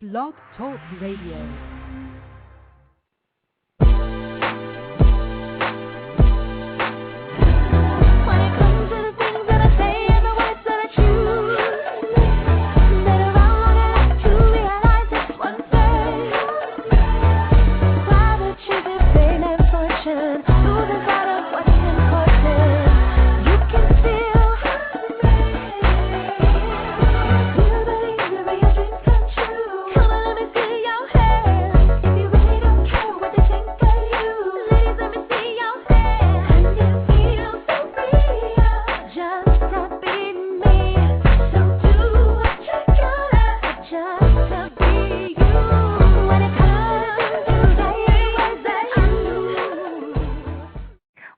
Blog Talk Radio.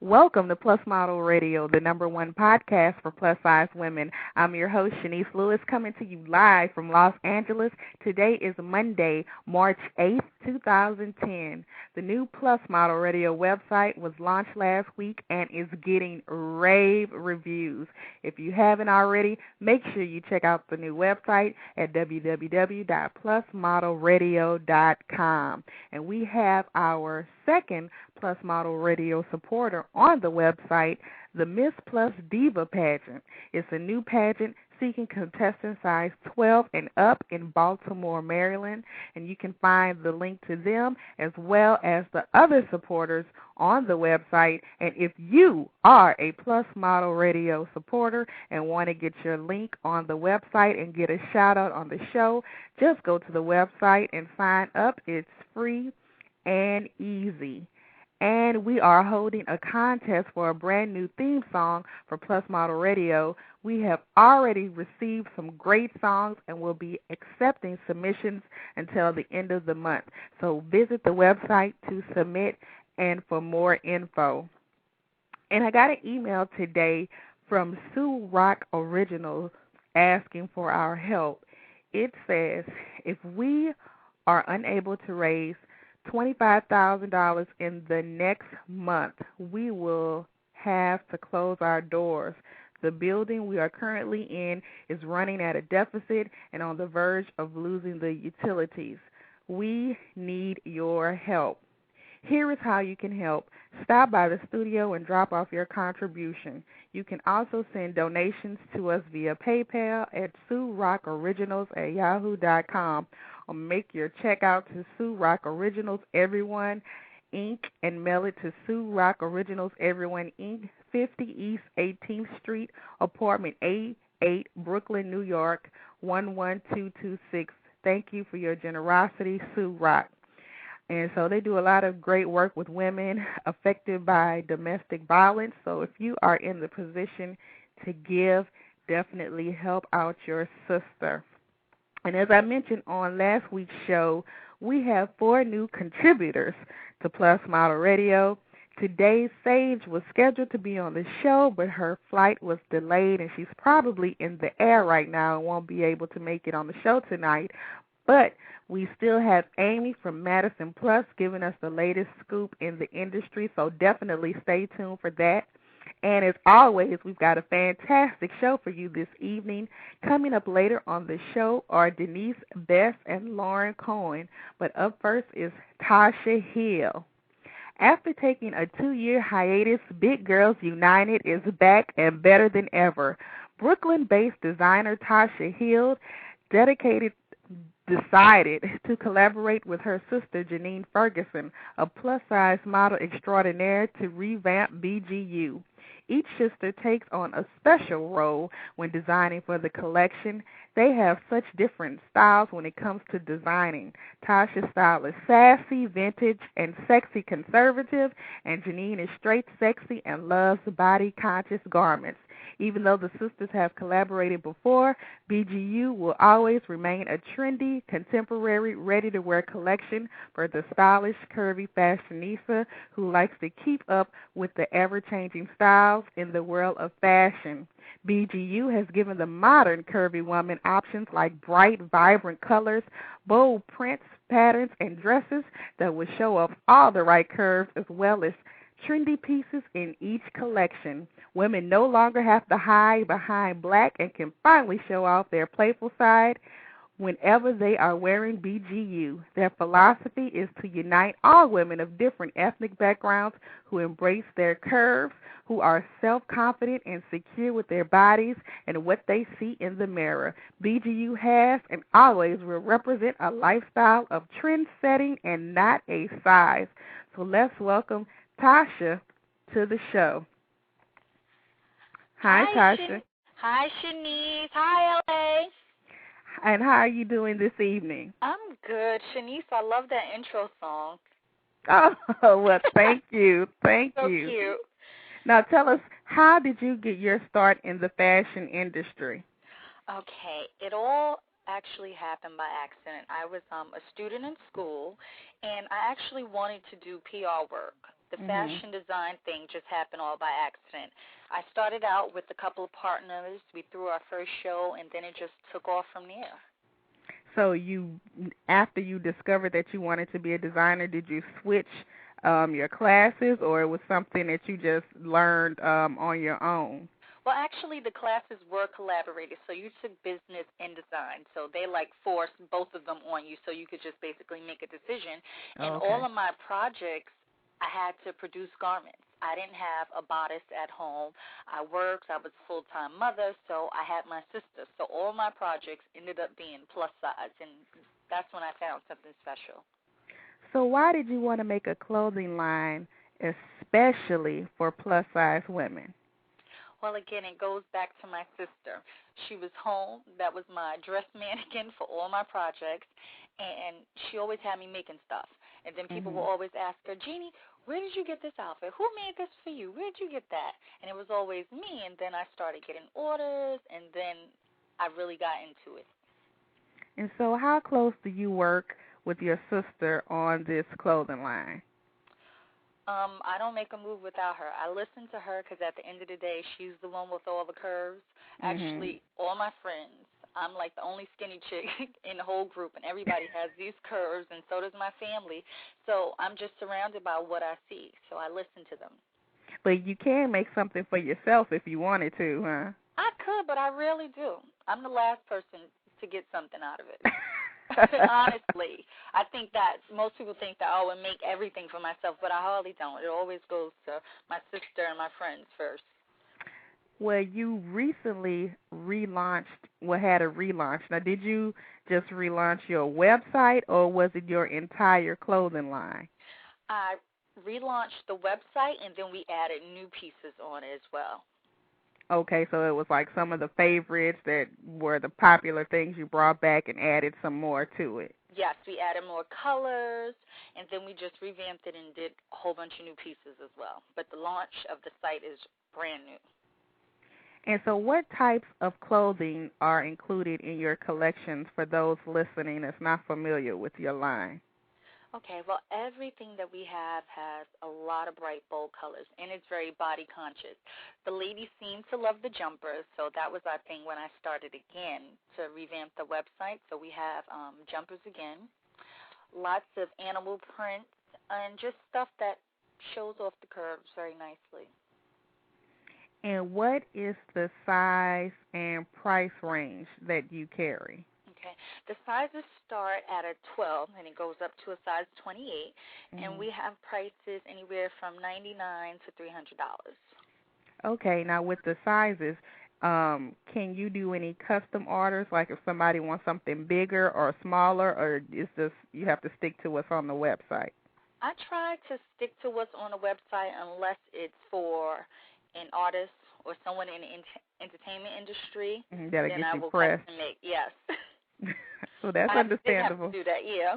Welcome to PLUS Model Radio, the #1 podcast for plus-size women. I'm your host, Denise Lewis, coming to you live from Los Angeles. Today is Monday, March 8th, 2010. The new PLUS Model Radio website was launched last week and is getting rave reviews. If you haven't already, make sure you check out the new website at www.plusmodelradio.com. And we have our second PLUS Model Radio supporter on the website, the Miss Plus Diva pageant. It's a new pageant seeking contestants size 12 and up in Baltimore, Maryland, and you can find the link to them as well as the other supporters on the website. And if you are a PLUS Model Radio supporter and want to get your link on the website and get a shout out on the show, just go to the website and sign up. It's free and easy. And we are holding a contest for a brand new theme song for PLUS Model Radio. We have already received some great songs and will be accepting submissions until the end of the month. So visit the website to submit and for more info. And I got an email today from Sue Rock Originals asking for our help. It says, if we are unable to raise $25,000 in the next month, we will have to close our doors. The building we are currently in is running at a deficit and on the verge of losing the utilities. We need your help. Here is how you can help. Stop by the studio and drop off your contribution. You can also send donations to us via PayPal at SueRockOriginals@yahoo.com. Or make your check out to Sue Rock Originals Everyone Inc. and mail it to Sue Rock Originals Everyone Inc., 50 East 18th Street, Apartment A8, Brooklyn, New York, 11226. Thank you for your generosity, Sue Rock. And so they do a lot of great work with women affected by domestic violence. So if you are in the position to give, definitely help out your sister. And as I mentioned on last week's show, we have 4 new contributors to PLUS Model Radio. Today, Sage was scheduled to be on the show, but her flight was delayed, and she's probably in the air right now and won't be able to make it on the show tonight. But we still have Aimee from Madison Plus giving us the latest scoop in the industry, so definitely stay tuned for that. And as always, we've got a fantastic show for you this evening. Coming up later on the show are Denise, Beth, and Lauren Koenig. But up first is Tasha Hill. After taking a 2-year hiatus, Big Girls United is back and better than ever. Brooklyn-based designer Tasha Hill decided to collaborate with her sister Janine Ferguson, a plus-size model extraordinaire, to revamp BGU. Each sister takes on a special role when designing for the collection. They have such different styles when it comes to designing. Tasha's style is sassy, vintage, and sexy conservative, and Janine is straight sexy and loves body-conscious garments. Even though the sisters have collaborated before, BGU will always remain a trendy, contemporary, ready-to-wear collection for the stylish, curvy fashionista who likes to keep up with the ever-changing styles in the world of fashion. BGU has given the modern curvy woman options like bright, vibrant colors, bold prints, patterns, and dresses that will show off all the right curves as well as trendy pieces in each collection. Women no longer have to hide behind black and can finally show off their playful side Whenever they are wearing BGU, their philosophy is to unite all women of different ethnic backgrounds who embrace their curves, who are self-confident and secure with their bodies and what they see in the mirror. BGU has and always will represent a lifestyle of trend setting and not a size. So let's welcome Tasha to the show. Hi, Tasha. Hi, Chenese. Hi, LA. And how are you doing this evening? I'm good. Chenese, I love that intro song. Oh, well, thank you. Thank so you. So cute. Now, tell us, how did you get your start in the fashion industry? Okay, it all actually happened by accident. I was a student in school, and I actually wanted to do PR work. The fashion design thing just happened all by accident. I started out with a couple of partners. We threw our first show, and then it just took off from there. So after you discovered that you wanted to be a designer, did you switch your classes, or it was something that you just learned on your own? Well, actually, the classes were collaborated. So you took business and design. So they forced both of them on you, so you could just basically make a decision. And all of my projects, I had to produce garments. I didn't have a bodice at home. I worked. I was a full-time mother, so I had my sister. So all my projects ended up being plus size, and that's when I found something special. So why did you want to make a clothing line especially for plus-size women? Well, again, it goes back to my sister. She was home. That was my dress mannequin for all my projects, and she always had me making stuff. And then people will always ask her, Jeannie, where did you get this outfit? Who made this for you? Where did you get that? And it was always me, and then I started getting orders, and then I really got into it. And so how close do you work with your sister on this clothing line? I don't make a move without her. I listen to her because at the end of the day, she's the one with all the curves. Actually, all my friends, I'm like the only skinny chick in the whole group, and everybody has these curves, and so does my family. So I'm just surrounded by what I see, so I listen to them. But you can make something for yourself if you wanted to, huh? I could, but I rarely do. I'm the last person to get something out of it. Honestly, I think that most people think that I would make everything for myself, but I hardly don't. It always goes to my sister and my friends first. Well, you recently had a relaunch. Now, did you just relaunch your website, or was it your entire clothing line? I relaunched the website, and then we added new pieces on it as well. Okay, so it was like some of the favorites that were the popular things you brought back and added some more to it. Yes, we added more colors, and then we just revamped it and did a whole bunch of new pieces as well. But the launch of the site is brand new. And so what types of clothing are included in your collections for those listening that's not familiar with your line? Okay, well, everything that we have has a lot of bright, bold colors, and it's very body conscious. The ladies seem to love the jumpers, so that was our thing when I started again to revamp the website. So we have jumpers again, lots of animal prints, and just stuff that shows off the curves very nicely. And what is the size and price range that you carry? Okay. The sizes start at a 12, and it goes up to a size 28, and we have prices anywhere from $99 to $300. Okay. Now, with the sizes, can you do any custom orders, like if somebody wants something bigger or smaller, or is this you have to stick to what's on the website? I try to stick to what's on the website unless it's for an artist or someone in the entertainment industry. That'll then get I you will pressed. custom make, yes. So that's understandable. I have to do that, yeah.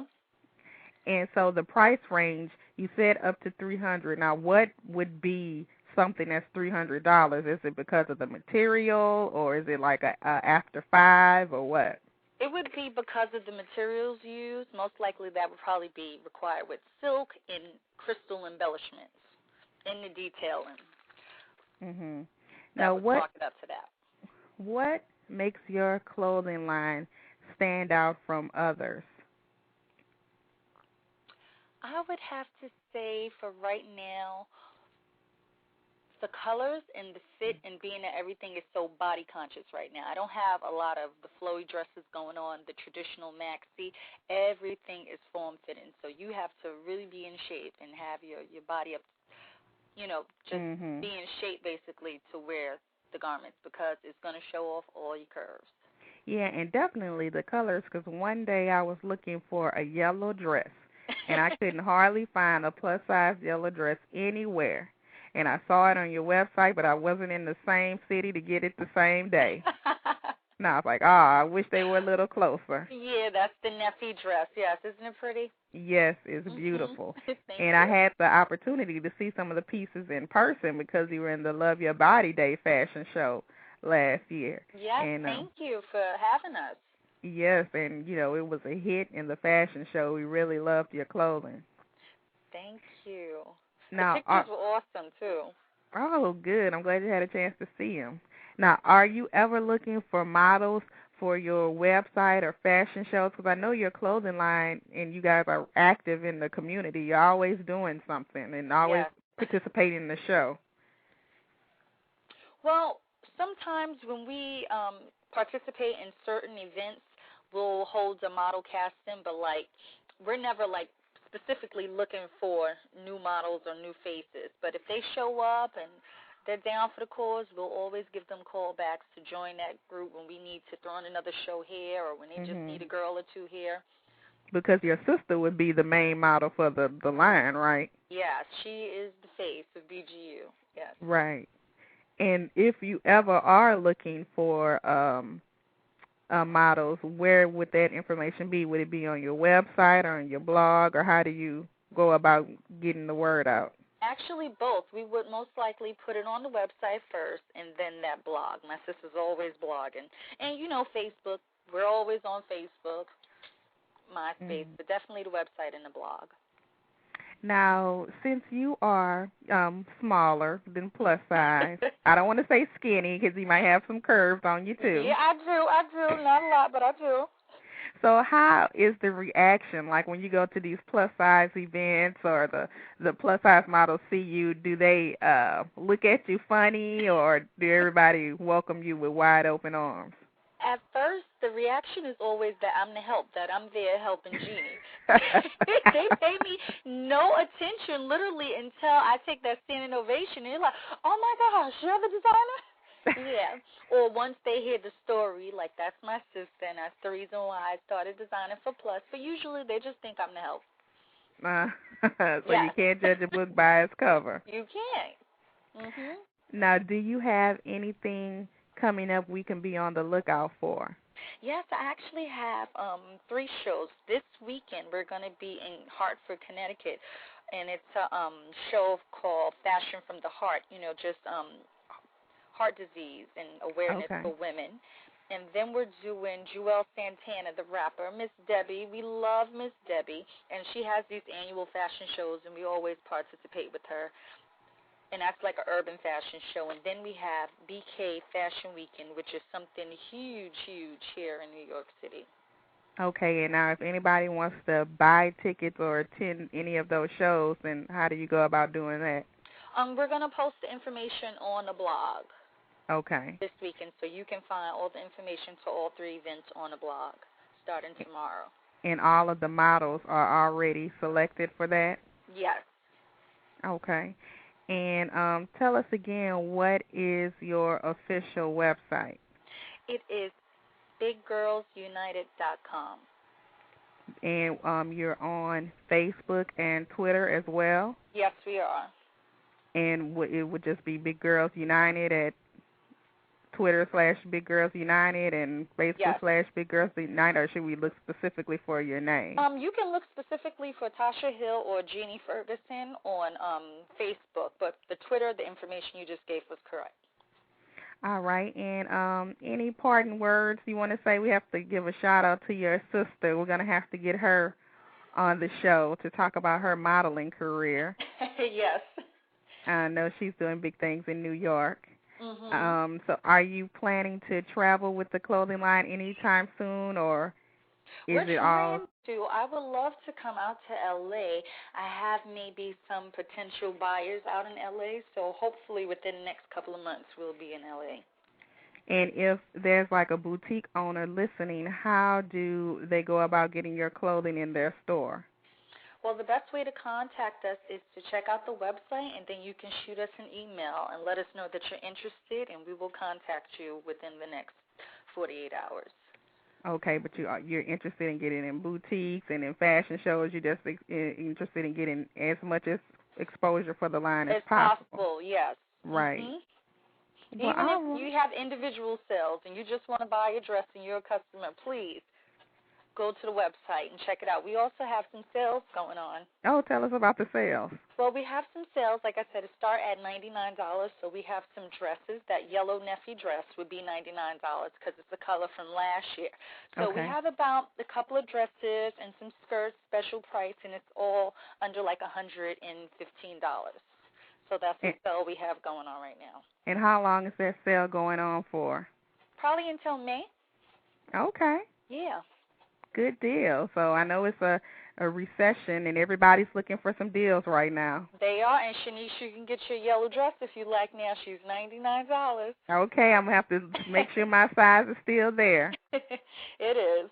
And so the price range, you said up to $300. Now, what would be something that's $300? Is it because of the material, or is it like a after 5, or what? It would be because of the materials used. Most likely that would probably be required with silk and crystal embellishments in the detailing. Now, what talk it up to that. What makes your clothing line stand out from others? I would have to say for right now, the colors and the fit, and being that everything is so body conscious right now. I don't have a lot of the flowy dresses going on, the traditional maxi. Everything is form fitting, so you have to really be in shape and have your body up, just be in shape basically to wear the garments, because it's going to show off all your curves. Yeah, and definitely the colors, because one day I was looking for a yellow dress, and I couldn't hardly find a plus-size yellow dress anywhere. And I saw it on your website, but I wasn't in the same city to get it the same day. Now I was like, I wish they were a little closer. Yeah, that's the Neffy dress. Yes, isn't it pretty? Yes, it's beautiful. And I had the opportunity to see some of the pieces in person because you were in the Love Your Body Day fashion show last year. Yes, and, thank you for having us. Yes, and, it was a hit in the fashion show. We really loved your clothing. Thank you. Now, the pictures were awesome, too. Oh, good. I'm glad you had a chance to see them. Now, are you ever looking for models for your website or fashion shows? Because I know your clothing line and you guys are active in the community. You're always doing something and always participating in the show. Well, sometimes when we participate in certain events, we'll hold a model casting, but, we're never, specifically looking for new models or new faces. But if they show up and they're down for the cause, we'll always give them callbacks to join that group when we need to throw in another show here or when they just need a girl or two here. Because your sister would be the main model for the line, right? Yes, she is the face of BGU, yes. Right. And if you ever are looking for models, where would that information be? Would it be on your website or on your blog, or how do you go about getting the word out? Actually, both. We would most likely put it on the website first and then that blog. My sister's always blogging. And, Facebook. We're always on Facebook, MySpace, but definitely the website and the blog. Now, since you are smaller than plus size, I don't want to say skinny because you might have some curves on you, too. Yeah, I do. Not a lot, but I do. So how is the reaction, like when you go to these plus-size events or the plus-size models see you, do they look at you funny or do everybody welcome you with wide-open arms? At first, the reaction is always that I'm the help, that I'm there helping Jeannie. They pay me no attention, literally, until I take that standing ovation. And they're like, oh, my gosh, you're the designer? Yeah. Or once they hear the story, like, that's my sister, and that's the reason why I started designing for Plus. But usually they just think I'm the help. So you can't judge a book by its cover. You can't. Now, do you have anything coming up we can be on the lookout for? Yes, I actually have 3 shows. This weekend we're going to be in Hartford, Connecticut, and it's a show called Fashion from the Heart, just heart disease and awareness for women. And then we're doing Jewel Santana, the rapper, Miss Debbie. We love Miss Debbie, and she has these annual fashion shows, and we always participate with her. And that's like an urban fashion show. And then we have BK Fashion Weekend, which is something huge, huge here in New York City. Okay, and now if anybody wants to buy tickets or attend any of those shows, then how do you go about doing that? We're going to post the information on the blog. Okay. This weekend, so you can find all the information for all 3 events on the blog starting tomorrow. And all of the models are already selected for that? Yes. Okay. And tell us again, what is your official website? It is biggirlsunited.com. And you're on Facebook and Twitter as well? Yes, we are. And it would just be Big Girls United at Twitter/Big Girls United and Facebook/Big Girls United, or should we look specifically for your name? You can look specifically for Tasha Hill or Jeannie Ferguson on Facebook, but the Twitter, the information you just gave was correct. All right, and any parting words you want to say? We have to give a shout-out to your sister. We're going to have to get her on the show to talk about her modeling career. Yes. I know she's doing big things in New York. So are you planning to travel with the clothing line anytime soon, or Is it all? I would love to come out to LA. I have maybe some potential buyers out in LA, so hopefully within the next couple of months we'll be in LA. And if there's like a boutique owner listening, how do they go about getting your clothing in their store? Well, the best way to contact us is to check out the website, and then you can shoot us an email and let us know that you're interested, and we will contact you within the next 48 hours. Okay, but you're interested in getting in boutiques and in fashion shows. You're just interested in getting as much as exposure for the line as possible. Yes. Right. Mm-hmm. Even if you have individual sales and you just want to buy a dress and you're a customer, please go to the website and check it out. We also have some sales going on. Oh, tell us about the sales. Well, we have some sales. Like I said, it start at $99. So we have some dresses. That yellow Neffy dress would be $99 because it's the color from last year. So we have about a couple of dresses and some skirts, special price, and it's all under like $115. So that's the sale we have going on right now. And how long is that sale going on for? Probably until May. Okay. Yeah. Good deal. So I know it's a recession and everybody's looking for some deals right now. They are. And Chenice, you can get your yellow dress if you like now. She's $99. Okay. I'm going to have to make sure my size is still there. It is.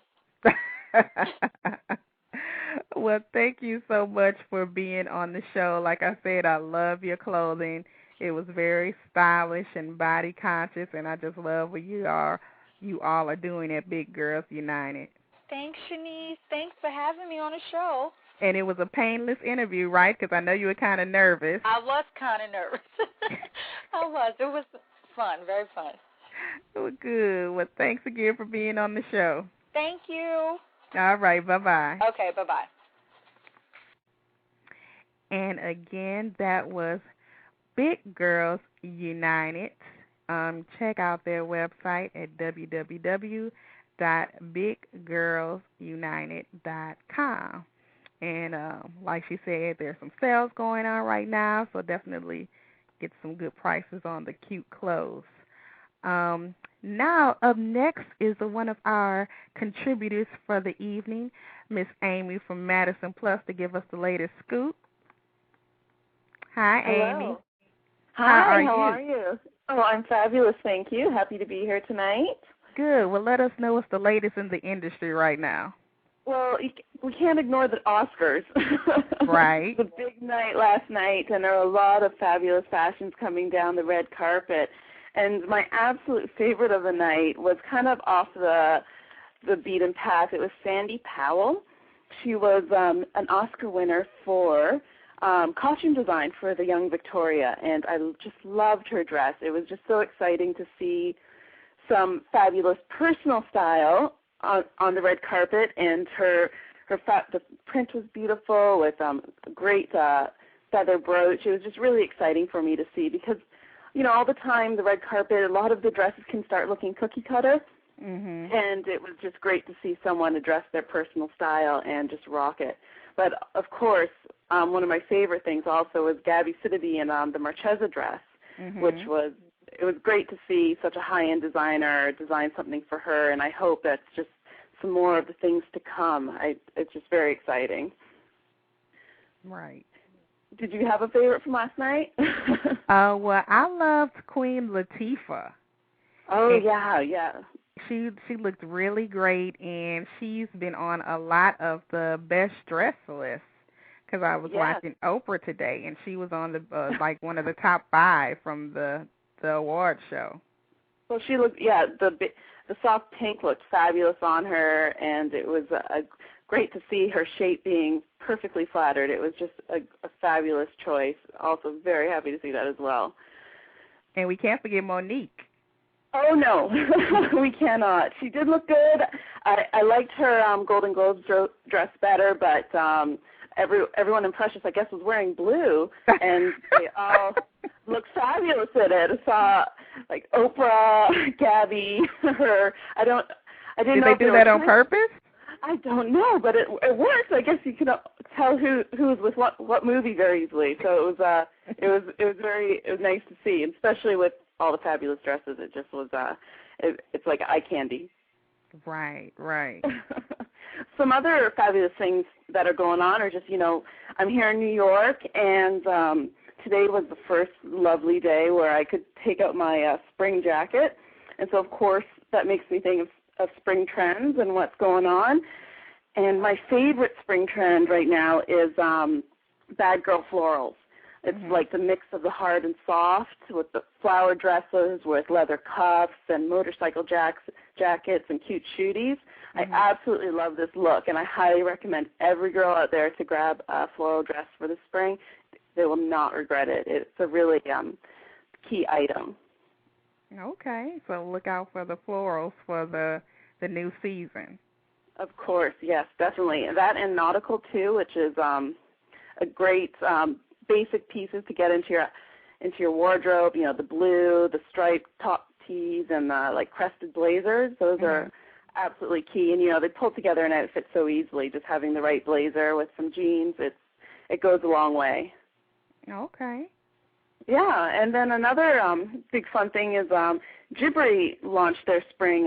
Well, thank you so much for being on the show. Like I said, I love your clothing. It was very stylish and body conscious, and I just love what you all are doing at Big Girls United. Thanks, Chenice. Thanks for having me on the show. And it was a painless interview, right? Because I know you were kind of nervous. I was kind of nervous. I was. It was fun, very fun. Well, good. Well, thanks again for being on the show. Thank you. All right. Bye-bye. Okay, bye-bye. And again, that was Big Girls United. Check out their website at www.biggirlsunited.com. And like she said, there's some sales going on right now, so definitely get some good prices on the cute clothes. Now, up next is one of our contributors for the evening, Miss Aimee from Madison PLUS, to give us the latest scoop. Hi, Hello. Aimee. Hi, how are you? Oh, I'm fabulous, thank you. Happy to be here tonight. Good. Well, let us know what's the latest in the industry right now. Well, we can't ignore the Oscars. Right. The big night last night, and there are a lot of fabulous fashions coming down the red carpet. And my absolute favorite of the night was kind of off the beaten path. It was Sandy Powell. She was an Oscar winner for costume design for the Young Victoria, and I just loved her dress. It was just so exciting to see some fabulous personal style on the red carpet, and the print was beautiful with a great feather brooch. It was just really exciting for me to see because, you know, all the time the red carpet, a lot of the dresses can start looking cookie cutter, and it was just great to see someone address their personal style and just rock it. But, of course, one of my favorite things also was Gabby Sidibe in the Marchesa dress, which was great to see such a high-end designer design something for her, and I hope that's just some more of the things to come. It's just very exciting. Right. Did you have a favorite from last night? Well, I loved Queen Latifah. Oh, yeah. She looked really great, and she's been on a lot of the best dress lists because I was watching Oprah today, and she was on the like one of the top 5 from the award show. Well, she looked, the soft pink looked fabulous on her, and it was great to see her shape being perfectly flattered. It was just a fabulous choice. Also very happy to see that as well. And we can't forget Monique. Oh, no, we cannot. She did look good. I liked her Golden Globes dress better, but everyone in Precious, I guess, was wearing blue, and they all looked fabulous in it. I saw, like, Oprah, Gabby, her. I didn't know. Did they do that on purpose? I don't know, but it works. I guess you can tell who was with what movie very easily. So it was nice to see, and especially with all the fabulous dresses. It just was it's like eye candy. Right. some other fabulous things that are going on are just, I'm here in New York, and today was the first lovely day where I could take out my spring jacket. And so, of course, that makes me think of spring trends and what's going on. And my favorite spring trend right now is bad girl florals. It's like the mix of the hard and soft with the flower dresses with leather cuffs and motorcycle jackets and cute shooties. I absolutely love this look, and I highly recommend every girl out there to grab a floral dress for the spring. They will not regret it. It's a really key item. Okay, so look out for the florals for the new season. Of course, yes, definitely. That and nautical, too, which is a great basic pieces to get into your wardrobe. The blue, the striped top tees, and the crested blazers. Those are absolutely key. And they pull together an outfit so easily. Just having the right blazer with some jeans, it goes a long way. Okay. Yeah, and then another big fun thing is Ghibli launched their spring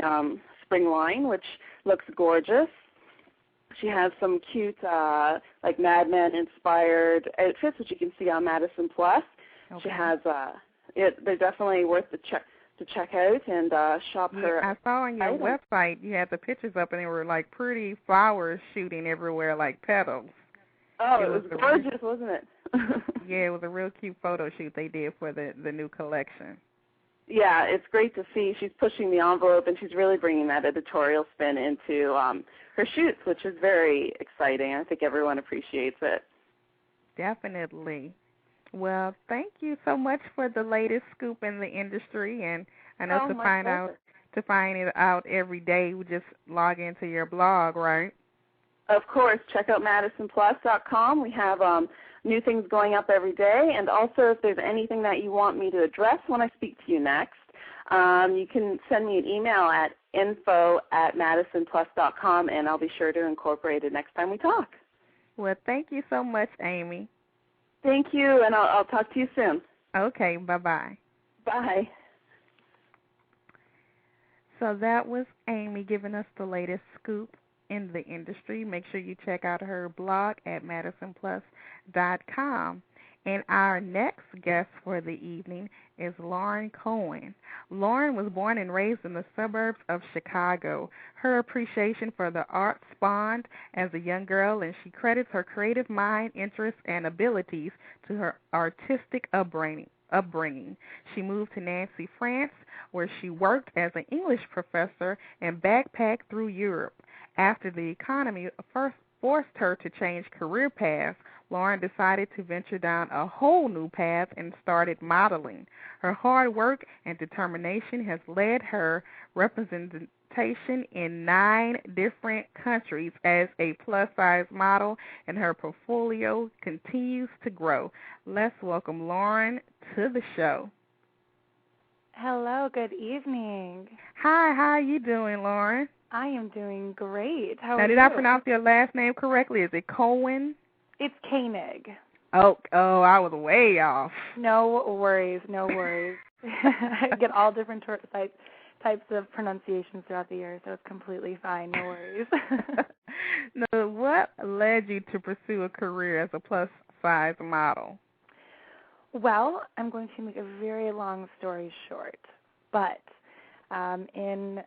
line, which looks gorgeous. She has some cute, Mad Men-inspired outfits, which you can see on Madison Plus. Okay. She has, they're definitely worth to check out and shop her. I saw on your website you had the pictures up, and they were pretty flowers shooting everywhere, like petals. Oh, it was gorgeous, wasn't it? Yeah, it was a real cute photo shoot they did for the new collection. Yeah, it's great to see. She's pushing the envelope, and she's really bringing that editorial spin into her shoots, which is very exciting. I think everyone appreciates it. Definitely. Well, thank you so much for the latest scoop in the industry, and I know to find it out every day, we just log into your blog, right? Of course. Check out MadisonPlus.com. We have new things going up every day, and also if there's anything that you want me to address when I speak to you next, you can send me an email at info@MadisonPlus.com, and I'll be sure to incorporate it next time we talk. Well, thank you so much, Aimee. Thank you, and I'll talk to you soon. Okay, bye-bye. Bye. So that was Aimee giving us the latest scoop in the industry. Make sure you check out her blog at MadisonPlus.com. And our next guest for the evening is Lauren Koenig. Lauren was born and raised in the suburbs of Chicago. Her appreciation for the arts spawned as a young girl, and she credits her creative mind, interests, and abilities to her artistic upbringing. She moved to Nancy, France, where she worked as an English professor and backpacked through Europe. After the economy forced her to change career paths, Lauren decided to venture down a whole new path and started modeling. Her hard work and determination has led her representation in 9 different countries as a plus-size model, and her portfolio continues to grow. Let's welcome Lauren to the show. Hello, good evening. Hi, how are you doing, Lauren? I am doing great. How are you? Now, did I pronounce your last name correctly? Is it Cohen? It's Koenig. Oh, I was way off. No worries. I get all different types of pronunciations throughout the year, so it's completely fine. No worries. Now, what led you to pursue a career as a plus-size model? Well, I'm going to make a very long story short, but in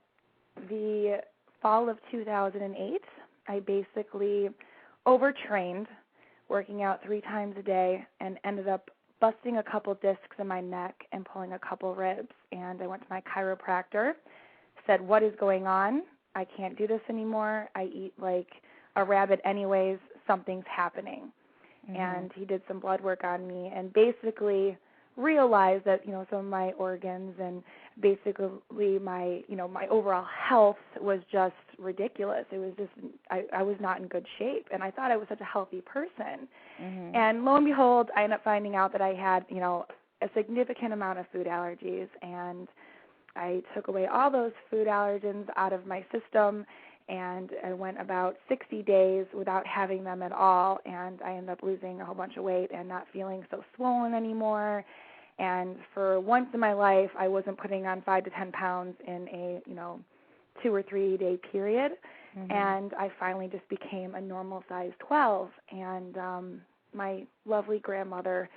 the fall of 2008, I basically overtrained, working out 3 times a day, and ended up busting a couple discs in my neck and pulling a couple ribs. And I went to my chiropractor, said, what is going on? I can't do this anymore. I eat like a rabbit anyways. Something's happening. Mm-hmm. And he did some blood work on me and basically realized that, some of my organs and basically my overall health was just ridiculous. It was just, I was not in good shape, and I thought I was such a healthy person. Mm-hmm. And lo and behold, I ended up finding out that I had, a significant amount of food allergies, and I took away all those food allergens out of my system, and I went about 60 days without having them at all, and I ended up losing a whole bunch of weight and not feeling so swollen anymore. And for once in my life, I wasn't putting on 5 to 10 pounds in a, 2 or 3 day period. And I finally just became a normal size 12. And my lovely grandmother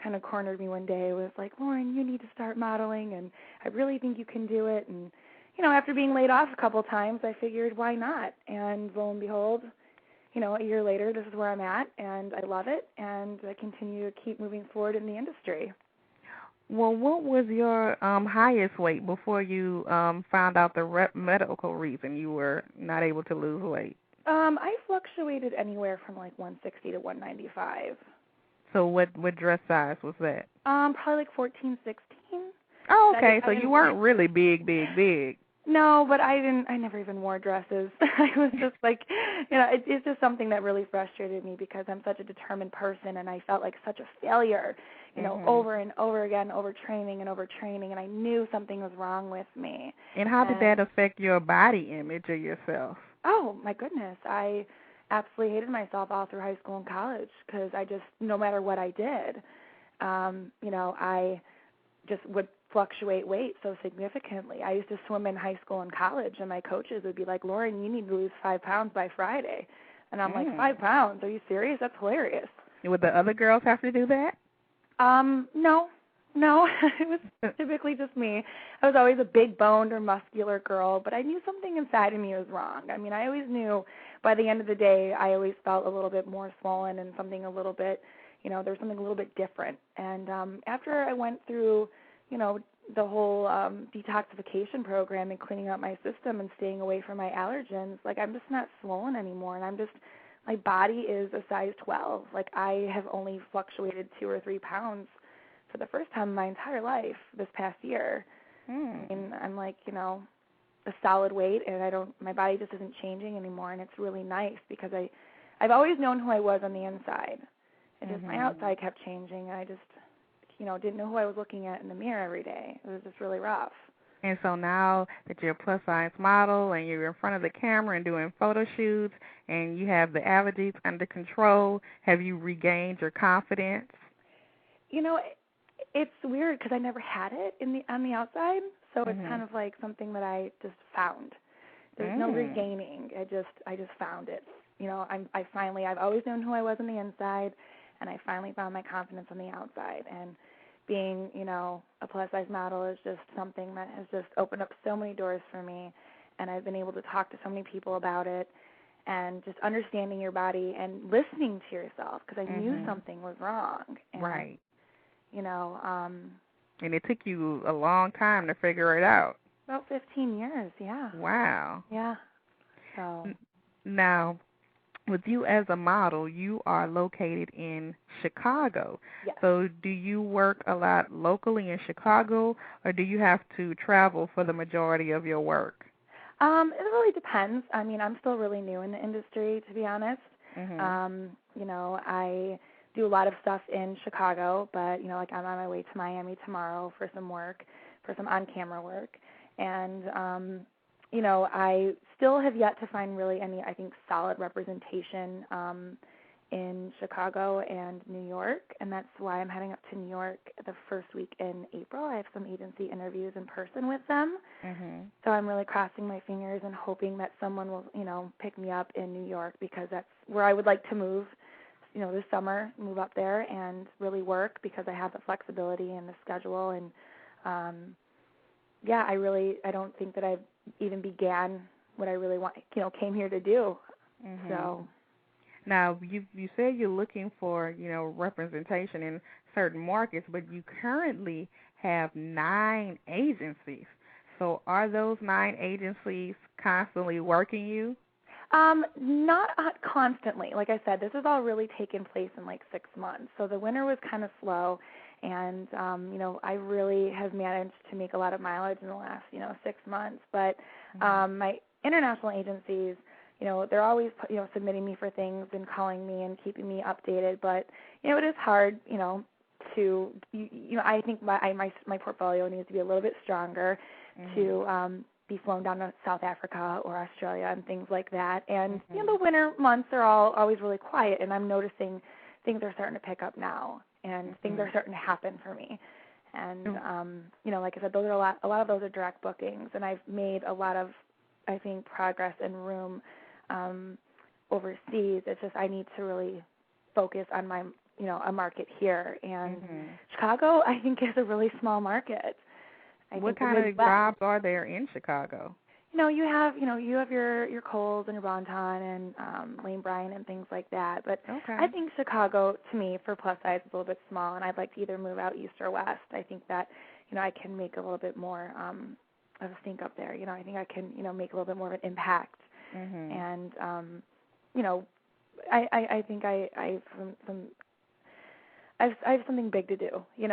kind of cornered me one day, was like, Lauren, you need to start modeling, and I really think you can do it. And, you know, after being laid off a couple times, I figured, why not? And lo and behold, you know, a year later, this is where I'm at, and I love it, and I continue to keep moving forward in the industry. Well, what was your highest weight before you found out the medical reason you were not able to lose weight? I fluctuated anywhere from like 160 to 195. So what dress size was that? Probably like 14, 16. Oh, okay. So you weren't really big. No, but I never even wore dresses. I was just like, you know, it's just something that really frustrated me because I'm such a determined person, and I felt like such a failure, you know, over and over again, overtraining, and I knew something was wrong with me. And how did that affect your body image of yourself? Oh, my goodness. I absolutely hated myself all through high school and college because I just, no matter what I did, you know, I just would fluctuate weight so significantly. I used to swim in high school and college, and my coaches would be like, Lauren, you need to lose 5 pounds by Friday. And I'm like, 5 pounds? Are you serious? That's hilarious. Would the other girls have to do that? No. It was typically just me. I was always a big-boned or muscular girl, but I knew something inside of me was wrong. I mean, I always knew by the end of the day I always felt a little bit more swollen and something a little bit, you know, there was something a little bit different. And after I went through, you know, the whole detoxification program and cleaning out my system and staying away from my allergens, like I'm just not swollen anymore, and my body is a size 12. Like I have only fluctuated 2 or 3 pounds for the first time in my entire life this past year. And I'm like, you know, a solid weight, and my body just isn't changing anymore, and it's really nice because I've always known who I was on the inside. It's just my outside kept changing, and I just, you know, didn't know who I was looking at in the mirror every day. It was just really rough. And so now that you're a plus-size model and you're in front of the camera and doing photo shoots and you have the allergies under control, have you regained your confidence? You know, it's weird because I never had it on the outside, so it's kind of like something that I just found. There's no regaining. I just found it. You know, I've always known who I was on the inside, and I finally found my confidence on the outside. And being, you know, a plus-size model is just something that has just opened up so many doors for me, and I've been able to talk to so many people about it, and just understanding your body and listening to yourself because I knew something was wrong. And, right. You know. And it took you a long time to figure it out. About 15 years, yeah. Wow. Yeah. So. Now, with you as a model, you are located in Chicago. Yes. So do you work a lot locally in Chicago, or do you have to travel for the majority of your work? It really depends. I mean, I'm still really new in the industry, to be honest. You know, I do a lot of stuff in Chicago, but, you know, like I'm on my way to Miami tomorrow for some work, for some on-camera work. And, you know, I still have yet to find really any, I think, solid representation in Chicago and New York, and that's why I'm heading up to New York the first week in April. I have some agency interviews in person with them. So I'm really crossing my fingers and hoping that someone will, you know, pick me up in New York because that's where I would like to move, you know, this summer, move up there and really work because I have the flexibility and the schedule. And, yeah, I don't think that I've even began what I really want, you know, came here to do. So. Now, you said you're looking for, you know, representation in certain markets, but you currently have 9 agencies. So are those 9 agencies constantly working you? Not constantly. Like I said, this has all really taken place in like 6 months. So the winter was kind of slow, and, you know, I really have managed to make a lot of mileage in the last, you know, 6 months. But my international agencies, you know, they're always, you know, submitting me for things and calling me and keeping me updated. But, you know, it is hard, you know, to, you know, I think my portfolio needs to be a little bit stronger to be flown down to South Africa or Australia and things like that. And, you know, the winter months are always really quiet, and I'm noticing things are starting to pick up now, and things are starting to happen for me. And, you know, like I said, those are a lot of those are direct bookings, and I've made a lot of, I think, progress and room overseas. It's just I need to really focus on my, a market here. And Chicago, I think, is a really small market. What kind of jobs are there in Chicago? You have your Kohl's and your Bon Ton and Lane Bryant and things like that. But I think Chicago, to me, for plus size, is a little bit small, and I'd like to either move out east or west. I think that, I can make a little bit more of a stink up there. I think I can, make a little bit more of an impact. And, I think I have something big to do. You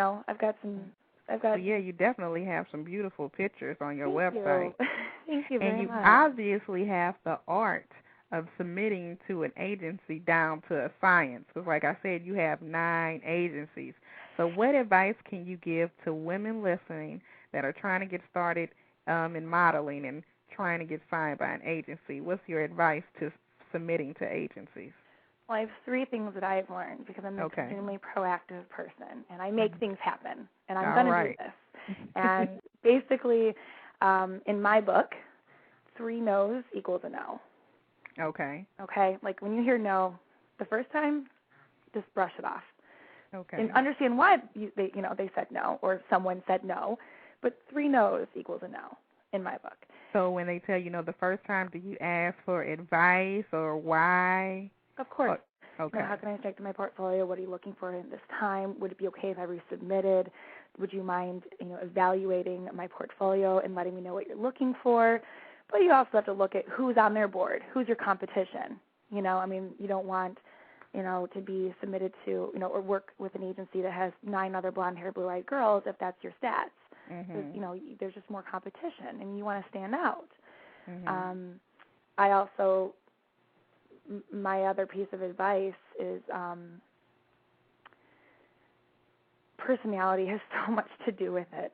definitely have some beautiful pictures on your website. Thank you very much. And you obviously have the art of submitting to an agency down to a science. Because like I said, you have 9 agencies. So what advice can you give to women listening that are trying to get started in modeling and trying to get signed by an agency? What's your advice to submitting to agencies? Well, I have 3 things that I've learned because I'm an extremely proactive person, and I make things happen, and I'm going to do this. And basically, in my book, 3 no's equals a no. Okay. Like when you hear no the first time, just brush it off. Okay. And understand why they said no or someone said no, but 3 no's equals a no in my book. So when they tell you no the first time, do you ask for advice or why? Of course. Okay. How can I strengthen my portfolio? What are you looking for in this time? Would it be okay if I resubmitted? Would you mind, evaluating my portfolio and letting me know what you're looking for? But you also have to look at who's on their board, who's your competition. You don't want, to be submitted to, or work with an agency that has 9 other blonde-haired, blue-eyed girls if that's your stats. There's just more competition, and you want to stand out. I also, my other piece of advice is personality has so much to do with it.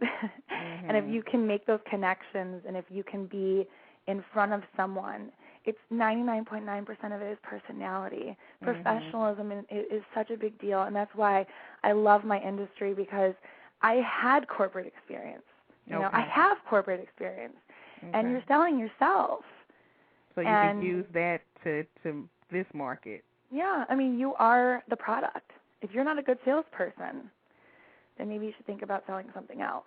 And if you can make those connections and if you can be in front of someone, it's 99.9% of it is personality. Professionalism is such a big deal, and that's why I love my industry because I had corporate experience. I have corporate experience, and you're selling yourself. So you can use that to this market. Yeah, you are the product. If you're not a good salesperson, then maybe you should think about selling something else.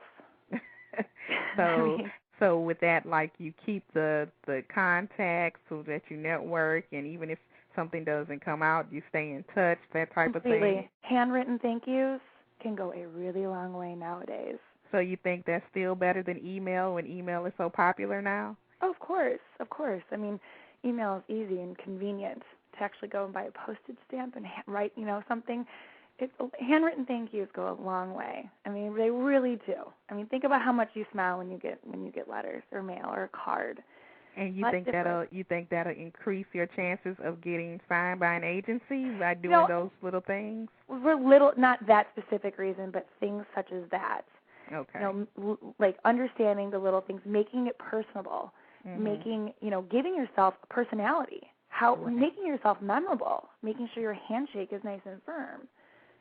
So with that, like you keep the contacts so that you network, and even if something doesn't come out, you stay in touch, that type of thing. Handwritten thank yous can go a really long way nowadays. So you think that's still better than email when email is so popular now? Oh, of course. Email is easy and convenient to actually go and buy a postage stamp and write, something. Handwritten thank yous go a long way. They really do. Think about how much you smile when you get letters or mail or a card. And you think that'll increase your chances of getting signed by an agency by doing those little things? Not that specific reason, but things such as that. Okay. Like understanding the little things, making it personable, making, giving yourself a personality, making yourself memorable, making sure your handshake is nice and firm.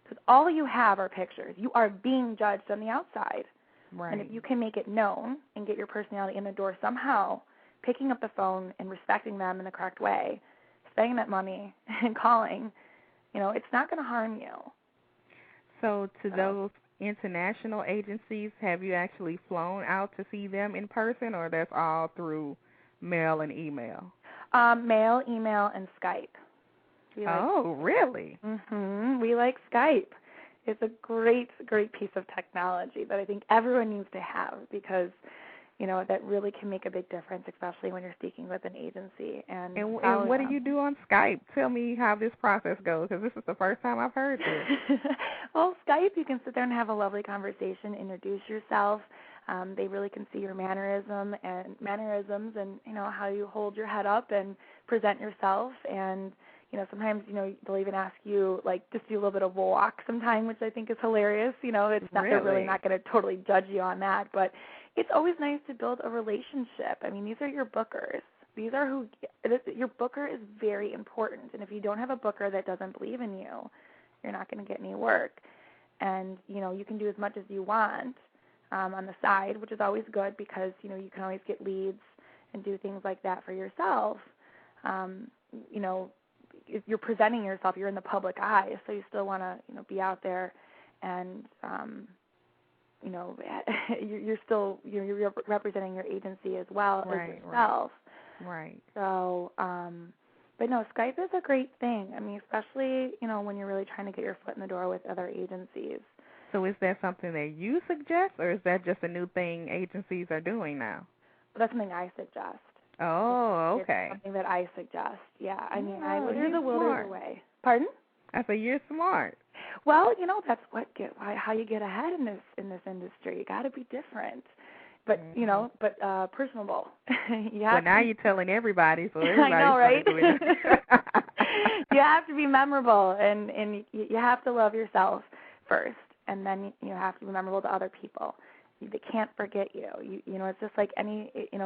Because all you have are pictures. You are being judged on the outside. Right. And if you can make it known and get your personality in the door somehow, picking up the phone and respecting them in the correct way, spending that money and calling, it's not going to harm you. So those international agencies, have you actually flown out to see them in person, or that's all through mail and email? Mail, email, and Skype. Really? We like Skype. It's a great, great piece of technology that I think everyone needs to have because, that really can make a big difference, especially when you're speaking with an agency. And what do you do on Skype? Tell me how this process goes, because this is the first time I've heard this. Well, Skype, you can sit there and have a lovely conversation, introduce yourself. They really can see your mannerisms and, how you hold your head up and present yourself. And, sometimes, they'll even ask you, just do a little bit of a walk sometime, which I think is hilarious. It's not, they're really not going to totally judge you on that. But it's always nice to build a relationship. These are your bookers. Your booker is very important. And if you don't have a booker that doesn't believe in you, you're not going to get any work. And, you can do as much as you want on the side, which is always good because, you can always get leads and do things like that for yourself. you know, you're presenting yourself, you're in the public eye, so you still want to, you know, be out there and, you know, you're representing your agency as well as yourself. Right. So, but no, Skype is a great thing. I mean, especially, you know, when you're really trying to get your foot in the door with other agencies. So is that something that you suggest, or is that just a new thing agencies are doing now? That's something I suggest. Oh, okay. It's something that I suggest. Yeah, I mean, there's a will, there's a way. Pardon? I say you're smart. Well, you know, that's how you get ahead in this industry. You got to be different, but you know, but personable. But now you're telling everybody, so everybody's I know, right? doing it. You have to be memorable, and you have to love yourself first, and then you have to be memorable to other people. They can't forget you. You know, it's just like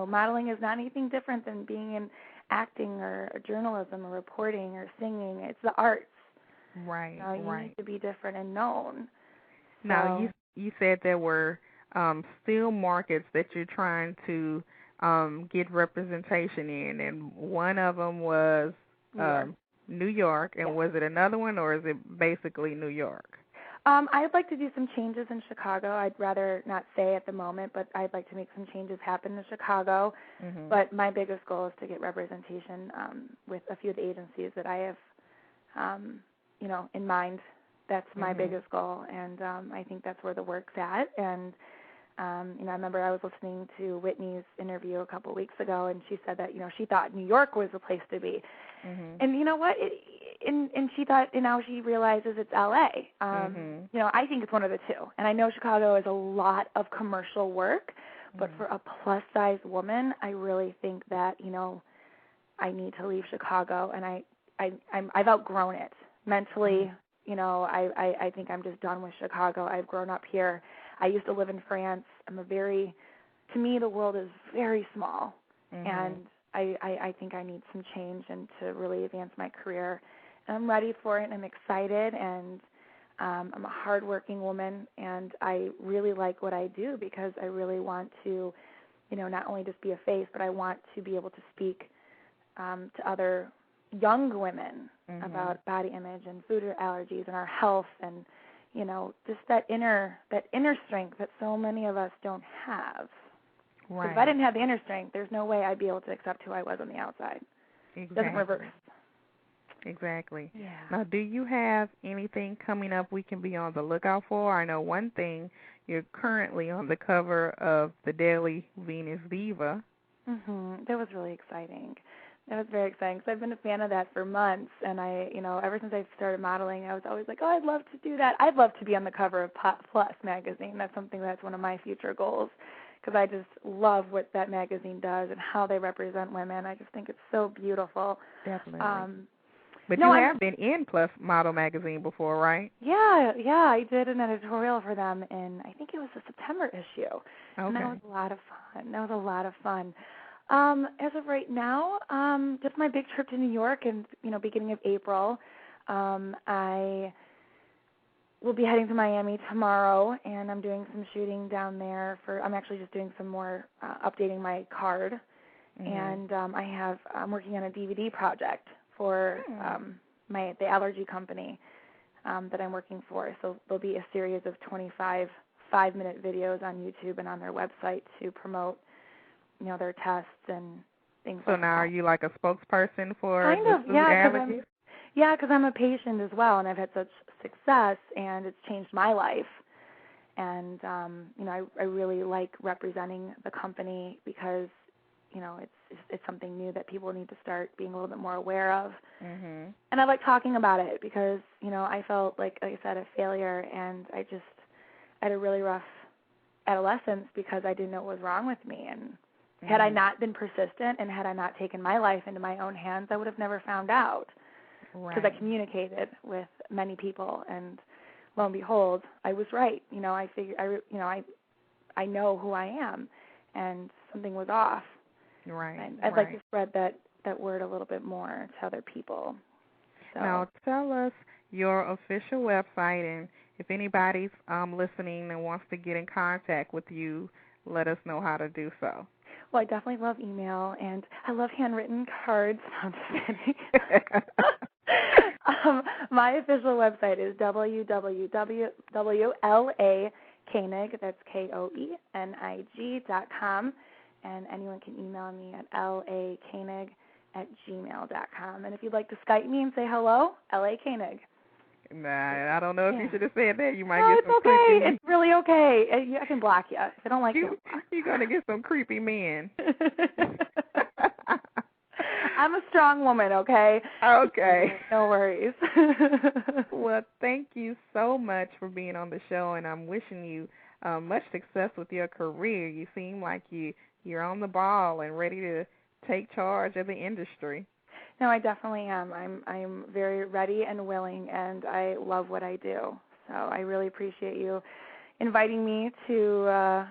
modeling is not anything different than being in acting or journalism or reporting or singing. It's the arts. Right, you need to be different and known. Now, you said there were still markets that you're trying to get representation in, and one of them was New York. And was it another one, or is it basically New York? I'd like to do some changes in Chicago. I'd rather not say at the moment, but I'd like to make some changes happen in Chicago. Mm-hmm. But my biggest goal is to get representation with a few of the agencies that I have, in mind. That's my biggest goal, and I think that's where the work's at. And, I remember I was listening to Whitney's interview a couple of weeks ago, and she said that, she thought New York was the place to be. Mm-hmm. And you know what? And she thought, and now she realizes it's L.A. I think it's one of the two. And I know Chicago is a lot of commercial work, but for a plus-size woman, I really think that, I need to leave Chicago, and I've outgrown it. Mentally, I think I'm just done with Chicago. I've grown up here. I used to live in France. To me, the world is very small, and I think I need some change and to really advance my career. And I'm ready for it, and I'm excited, and I'm a hardworking woman, and I really like what I do because I really want to, not only just be a face, but I want to be able to speak to other young women about body image and food allergies and our health and, just that inner strength that so many of us don't have. Right. If I didn't have the inner strength, there's no way I'd be able to accept who I was on the outside. Exactly. It doesn't reverse. Exactly. Yeah. Now, do you have anything coming up we can be on the lookout for? I know one thing, you're currently on the cover of the Daily Venus Diva. That was really exciting. That was very exciting because I've been a fan of that for months, and ever since I started modeling, I was always like, I'd love to do that. I'd love to be on the cover of PLUS magazine. That's something that's one of my future goals because I just love what that magazine does and how they represent women. I just think it's so beautiful. Definitely. But you have been in PLUS Model magazine before, right? Yeah, I did an editorial for them in, I think it was the September issue. Okay. And that was a lot of fun. As of right now, just my big trip to New York and, beginning of April. I will be heading to Miami tomorrow, and I'm doing some shooting down there I'm actually just doing some more updating my card. And I'm working on a DVD project for the allergy company that I'm working for. So there'll be a series of 25 5-minute videos on YouTube and on their website to promote their tests and things like that. So now are you like a spokesperson for kind of, the allergies? Yeah, because I'm a patient as well, and I've had such success, and it's changed my life. And, I really like representing the company because, it's something new that people need to start being a little bit more aware of. And I like talking about it because, I felt like I said, a failure, and I had a really rough adolescence because I didn't know what was wrong with me. And had I not been persistent and had I not taken my life into my own hands, I would have never found out because I communicated with many people, and lo and behold, I was right. I figured, I know who I am, and something was off. Right. And I'd like to spread that word a little bit more to other people. So. Now, tell us your official website, and if anybody's listening and wants to get in contact with you, let us know how to do so. Well, I definitely love email, and I love handwritten cards. I'm just kidding. My official website is www.lakoenig, that's KOENIG.com, and anyone can email me at lakoenig@gmail.com. And if you'd like to Skype me and say hello, LA Koenig. Nah, I don't know if you should have said that. You might get some it's okay. creepy. It's really okay. I can block you if I don't like you. You're going to get some creepy men. I'm a strong woman, okay? Okay. No worries. Well, thank you so much for being on the show, and I'm wishing you much success with your career. You seem like you're on the ball and ready to take charge of the industry. No, I definitely am. I'm very ready and willing, and I love what I do. So I really appreciate you inviting me to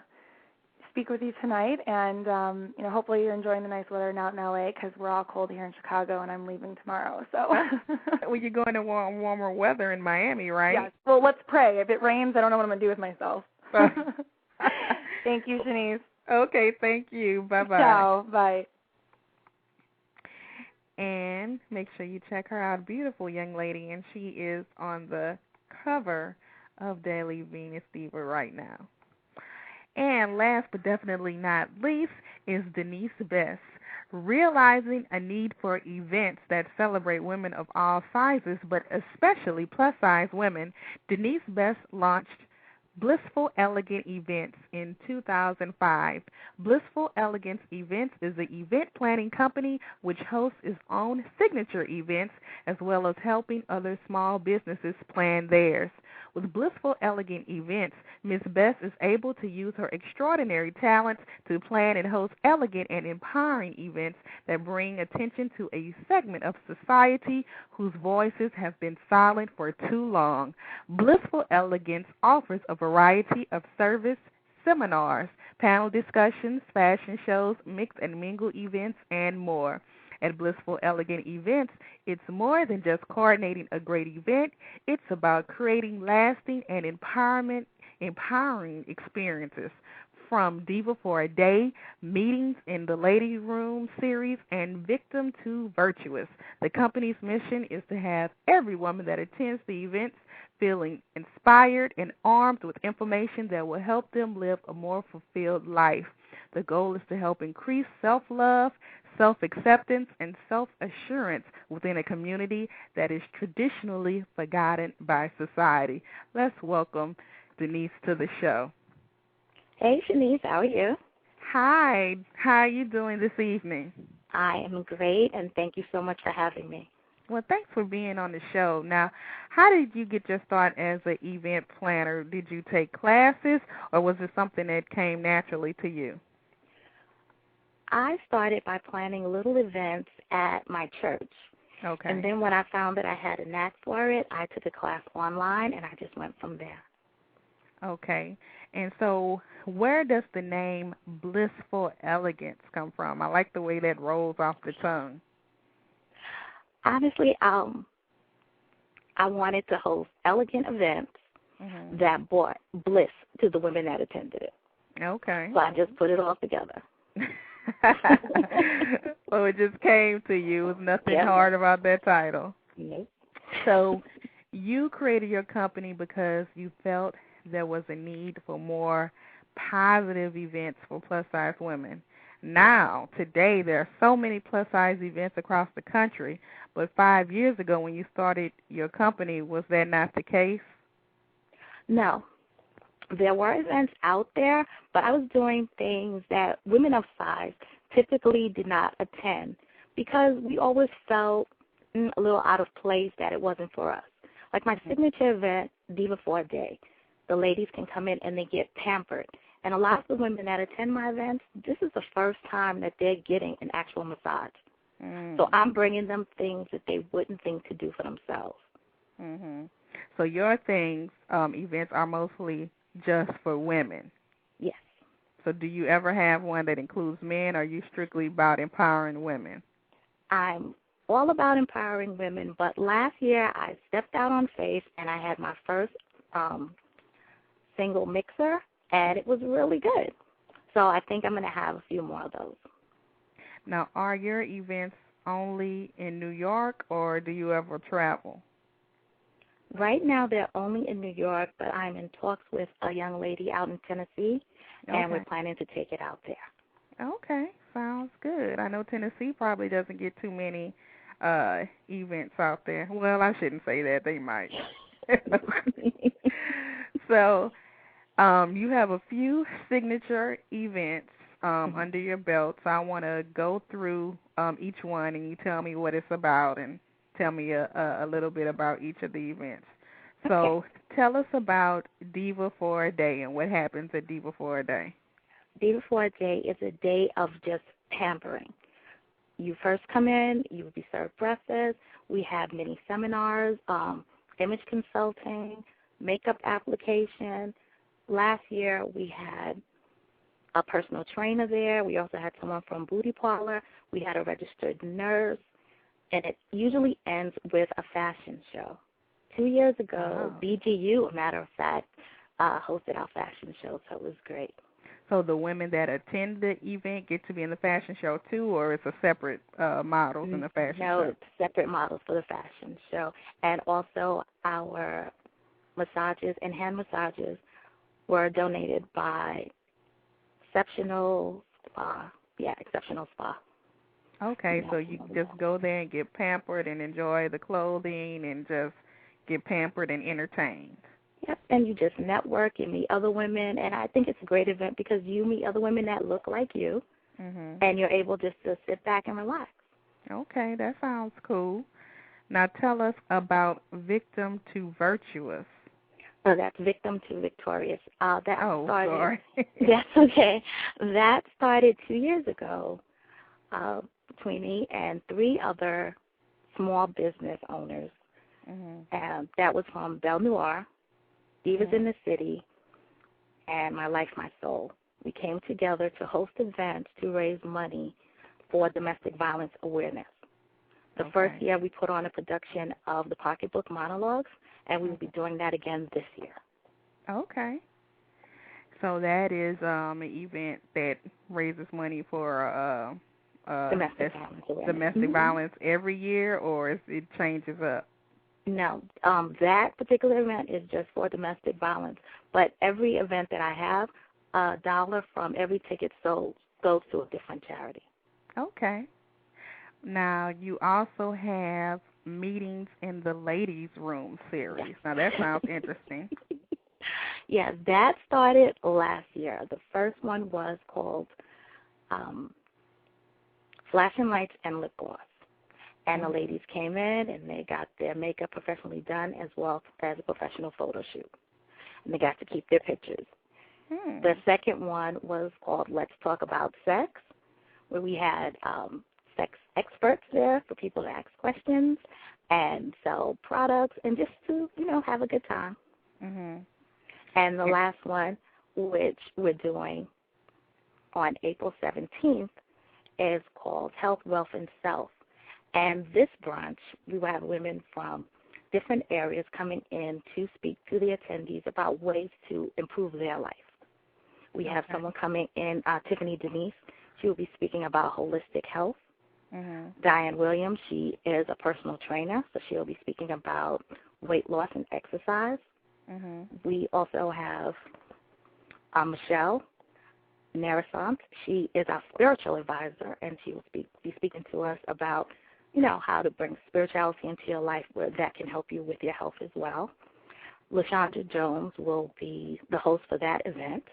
speak with you tonight, and hopefully you're enjoying the nice weather out in LA, because we're all cold here in Chicago, and I'm leaving tomorrow. So well, you're going to warmer weather in Miami, right? Yes. Well, let's pray. If it rains, I don't know what I'm going to do with myself. Thank you, Chenese. Okay, thank you. Bye-bye. Ciao. Bye. And make sure you check her out, beautiful young lady, and she is on the cover of Daily Venus Diva right now. And last but definitely not least is Denise Best. Realizing a need for events that celebrate women of all sizes, but especially plus-size women, Denise Best launched Blissful Elegant Events in 2005. Blissful Elegance Events is an event planning company which hosts its own signature events as well as helping other small businesses plan theirs. With Blissful Elegant Events, Ms. Best is able to use her extraordinary talents to plan and host elegant and empowering events that bring attention to a segment of society whose voices have been silent for too long. Blissful Elegance offers a variety of service seminars, panel discussions, fashion shows, mix and mingle events, and more. At Blissful Elegant Events, it's more than just coordinating a great event. It's about creating lasting and empowering experiences. From Diva for a Day, meetings in the Ladies' Room series, and Victim to Virtuous. The company's mission is to have every woman that attends the events feeling inspired and armed with information that will help them live a more fulfilled life. The goal is to help increase self-love, self-acceptance, and self-assurance within a community that is traditionally forgotten by society. Let's welcome Denise to the show. Hey, Chenese, how are you? Hi. How are you doing this evening? I am great, and thank you so much for having me. Well, thanks for being on the show. Now, how did you get your start as an event planner? Did you take classes, or was it something that came naturally to you? I started by planning little events at my church. Okay. And then when I found that I had a knack for it, I took a class online, and I just went from there. Okay. And so where does the name Blissful Elegance come from? I like the way that rolls off the tongue. Honestly, I wanted to host elegant events that brought bliss to the women that attended it. Okay. So I just put it all together. Well, it just came to you. It was nothing hard about that title. Nope. So you created your company because you felt there was a need for more positive events for plus-size women. Now, today, there are so many plus-size events across the country, but 5 years ago when you started your company, was that not the case? No. There were events out there, but I was doing things that women of size typically did not attend because we always felt a little out of place that it wasn't for us. Like my signature event, Diva for a Day, the ladies can come in and they get pampered. And a lot of the women that attend my events, this is the first time that they're getting an actual massage. So I'm bringing them things that they wouldn't think to do for themselves. So your things, events are mostly just for women? Yes. So do you ever have one that includes men, or are you strictly about empowering women? I'm all about empowering women, but last year I stepped out on faith and I had my first single mixer, and it was really good. So I think I'm going to have a few more of those. Now, are your events only in New York, or do you ever travel? Right now, they're only in New York, but I'm in talks with a young lady out in Tennessee, and we're planning to take it out there. Okay, sounds good. I know Tennessee probably doesn't get too many events out there. Well, I shouldn't say that. They might. So you have a few signature events under your belt, so I want to go through each one, and you tell me what it's about and tell me a little bit about each of the events. So tell us about Diva for a Day and what happens at Diva for a Day. Diva for a Day is a day of just pampering. You first come in, you will be served breakfast. We have mini seminars, image consulting, makeup application. Last year we had a personal trainer there. We also had someone from Booty Parlor. We had a registered nurse. And it usually ends with a fashion show. 2 years ago, BGU, a matter of fact, hosted our fashion show, so it was great. So the women that attend the event get to be in the fashion show too, or it's a separate models in the fashion show? No, it's separate models for the fashion show. And also our massages and hand massages were donated by Exceptional Spa. Yeah, Exceptional Spa. Okay, so you just go there and get pampered and enjoy the clothing and just get pampered and entertained. Yep, and you just network, you meet other women, and I think it's a great event because you meet other women that look like you, and you're able just to sit back and relax. Okay, that sounds cool. Now tell us about Victim to Virtuous. Oh, that's Victim to Victorious. Sorry. That's okay. That started 2 years ago. Between me and 3 other small business owners. And that was from Belle Noire, Divas in the City, and My Life, My Soul. We came together to host events to raise money for domestic violence awareness. The first year we put on a production of the Pocketbook Monologues, and we will be doing that again this year. Okay. So that is an event that raises money for domestic violence every year, or it changes up? No, that particular event is just for domestic violence. But every event that I have, $1 from every ticket sold goes to a different charity. Okay. Now, you also have Meetings in the Ladies' Room series. Now, that sounds interesting. Yeah, that started last year. The first one was called Flashing Lights and Lip Gloss. And the ladies came in, and they got their makeup professionally done as well as a professional photo shoot. And they got to keep their pictures. The second one was called Let's Talk About Sex, where we had sex experts there for people to ask questions and sell products and just to, have a good time. And the last one, which we're doing on April 17th, is called Health, Wealth, and Self. And this brunch, we will have women from different areas coming in to speak to the attendees about ways to improve their life. We have someone coming in, Tiffany Denise. She will be speaking about holistic health. Diane Williams, she is a personal trainer, so she'll be speaking about weight loss and exercise. We also have Michelle Narasant. She is our spiritual advisor, and she will be speaking to us about how to bring spirituality into your life where that can help you with your health as well. LaShondra Jones will be the host for that event.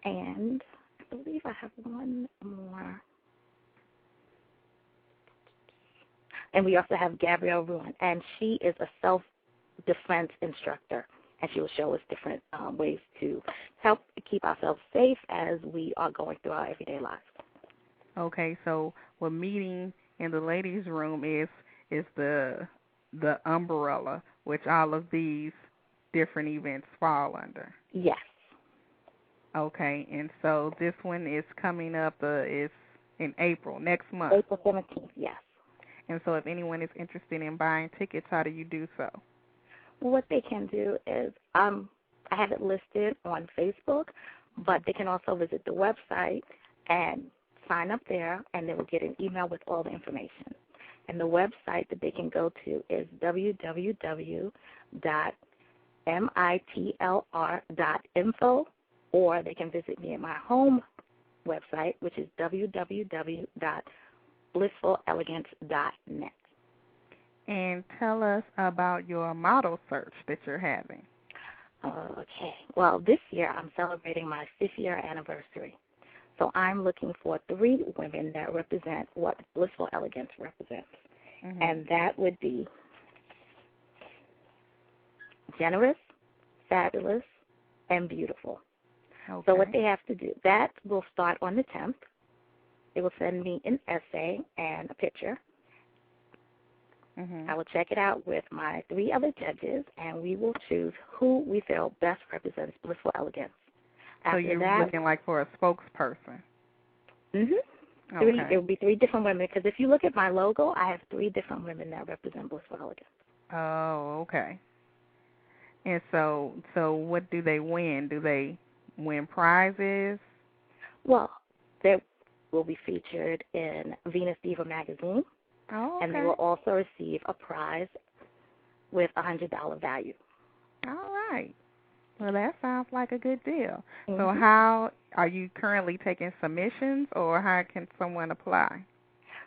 And I believe I have one more. And we also have Gabrielle Ruin, and she is a self-defense instructor, and she will show us different ways to help keep ourselves safe as we are going through our everyday lives. Okay, so we're meeting in the ladies' room is the umbrella which all of these different events fall under. Yes. Okay, and so this one is coming up is in April, next month. April 17th, yes. And so if anyone is interested in buying tickets, how do you do so? Well, what they can do is I have it listed on Facebook, But they can also visit the website and sign up there, and they will get an email with all the information. And the website that they can go to is www.mitlr.info, or they can visit me at my home website, which is www.blissfulelegance.net. And tell us about your model search that you're having. Okay. Well, this year I'm celebrating my 5th year anniversary. So I'm looking for 3 women that represent what Blissful Elegance represents. Mm-hmm. And that would be generous, fabulous, and beautiful. Okay. So what they have to do, that will start on the 10th. They will send me an essay and a picture. Mm-hmm. I will check it out with my 3 other judges, and we will choose who we feel best represents Blissful Elegance. So you're looking like for a spokesperson. Mhm. Okay. There will be 3 different women, because if you look at my logo, I have 3 different women that represent Blissful Elegance. Oh, okay. And so what do they win? Do they win prizes? Well, they will be featured in Venus Diva magazine. Oh, okay. And they will also receive a prize with $100 value. All right. Well, that sounds like a good deal. Mm-hmm. So how are you currently taking submissions, or how can someone apply?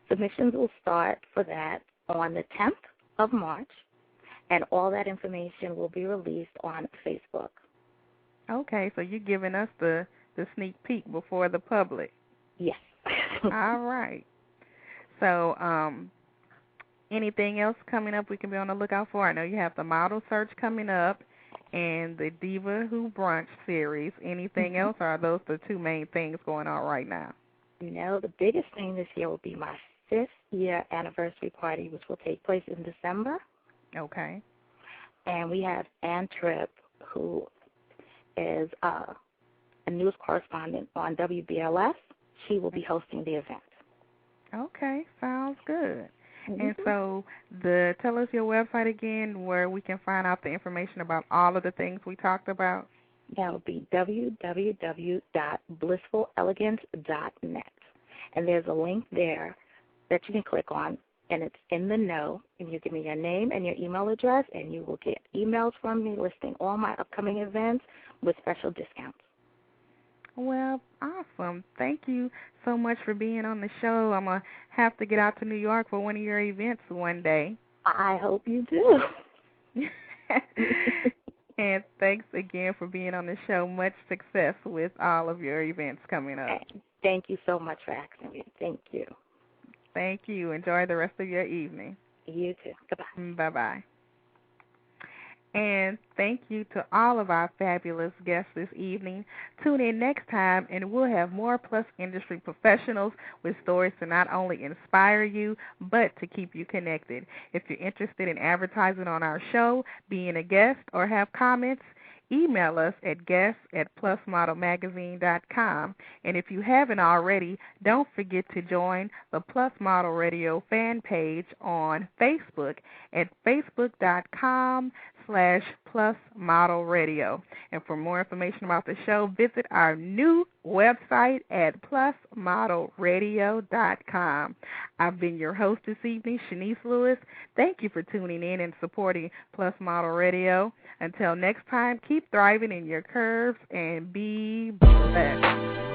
Submissions will start for that on the 10th of March, and all that information will be released on Facebook. Okay, so you're giving us the sneak peek before the public. Yes. All right. So anything else coming up we can be on the lookout for? I know you have the model search coming up and the Diva Who Brunch series. Anything else, or are those the 2 main things going on right now? No, the biggest thing this year will be my 5th year anniversary party, which will take place in December. Okay. And we have Ann Tripp, who is a news correspondent on WBLS. She will be hosting the event. Okay, sounds good. Mm-hmm. And so tell us your website again where we can find out the information about all of the things we talked about. That would be www.blissfulelegance.net. And there's a link there that you can click on, and it's in the know, and you give me your name and your email address, and you will get emails from me listing all my upcoming events with special discounts. Well, awesome. Thank you so much for being on the show. I'm going to have to get out to New York for one of your events one day. I hope you do. And thanks again for being on the show. Much success with all of your events coming up. Thank you so much for asking me. Thank you. Thank you. Enjoy the rest of your evening. You too. Goodbye. Bye-bye. And thank you to all of our fabulous guests this evening. Tune in next time, and we'll have more Plus industry professionals with stories to not only inspire you, but to keep you connected. If you're interested in advertising on our show, being a guest, or have comments, email us at guests@plusmodelmagazine.com. And if you haven't already, don't forget to join the Plus Model Radio fan page on Facebook at facebook.com/plusmodelradio. And for more information about the show, visit our new website at plusmodelradio.com. I've been your host this evening, Chenese Lewis. Thank you for tuning in and supporting Plus Model Radio. Until next time, keep thriving in your curves and be blessed.